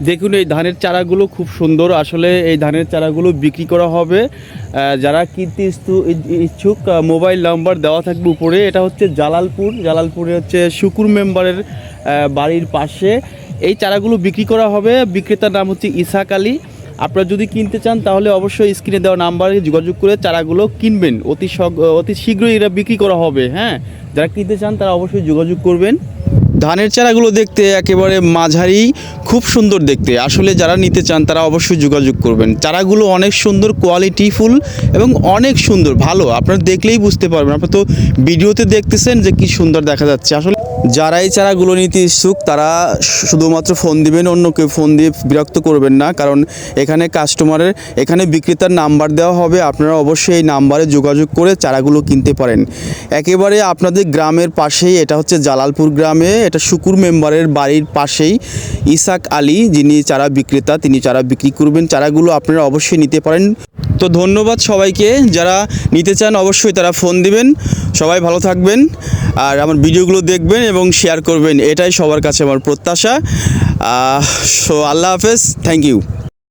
দেখুন এই ধানের চারাগুলো খুব সুন্দর, আসলে এই ধানের চারাগুলো বিক্রি করা হবে। যারা কিনতে ইচ্ছুক মোবাইল নাম্বার দেওয়া থাকবে উপরে। এটা হচ্ছে জালালপুরে হচ্ছে শুকুর মেম্বারের বাড়ির পাশে এই চারাগুলো বিক্রি করা হবে। বিক্রেতার নাম হচ্ছে ইসাক আলী। আপনারা যদি কিনতে চান তাহলে অবশ্যই স্ক্রিনে দেওয়া নাম্বারে যোগাযোগ করে চারাগুলো কিনবেন। অতি শীঘ্রই এরা বিক্রি করা হবে। হ্যাঁ, যারা কিনতে চান তারা অবশ্যই যোগাযোগ করবেন। ধানের চারাগুলো দেখতে একেবারে মাঝারি, খুব সুন্দর দেখতে। আসলে যারা নিতে চান তারা অবশ্যই যোগাযোগ করবেন। চারাগুলো অনেক সুন্দর, কোয়ালিটিফুল এবং অনেক সুন্দর, ভালো। আপনারা দেখলেই বুঝতে পারবেন। আপনারা তো ভিডিওতে দেখতেছেন যে কি সুন্দর দেখা যাচ্ছে। আসলে যারা এই চারাগুলো নিতে ইচ্ছুক তারা শুধুমাত্র ফোন দিবেন, অন্য কেউ ফোন দিয়ে বিরক্ত করবেন না, কারণ এখানে বিক্রেতার নাম্বার দেওয়া হবে। আপনারা অবশ্যই এই নাম্বারে যোগাযোগ করে চারাগুলো কিনতে পারেন। একেবারে আপনাদের গ্রামের পাশেই, এটা হচ্ছে জালালপুর গ্রামে, এটা শুকুর মেম্বারের বাড়ির পাশেই ইসাক আলী যিনি চারা বিক্রেতা, তিনি চারা বিক্রি করবেন। চারাগুলো আপনারা অবশ্যই নিতে পারেন। তো ধন্যবাদ সবাইকে। যারা নিতে চান অবশ্যই তারা ফোন দিবেন। সবাই ভালো থাকবেন আর আমার ভিডিওগুলো দেখবেন এবং শেয়ার করবেন, এটাই সবার কাছে আমার প্রত্যাশা। সো আল্লাহ হাফেজ, থ্যাংক ইউ।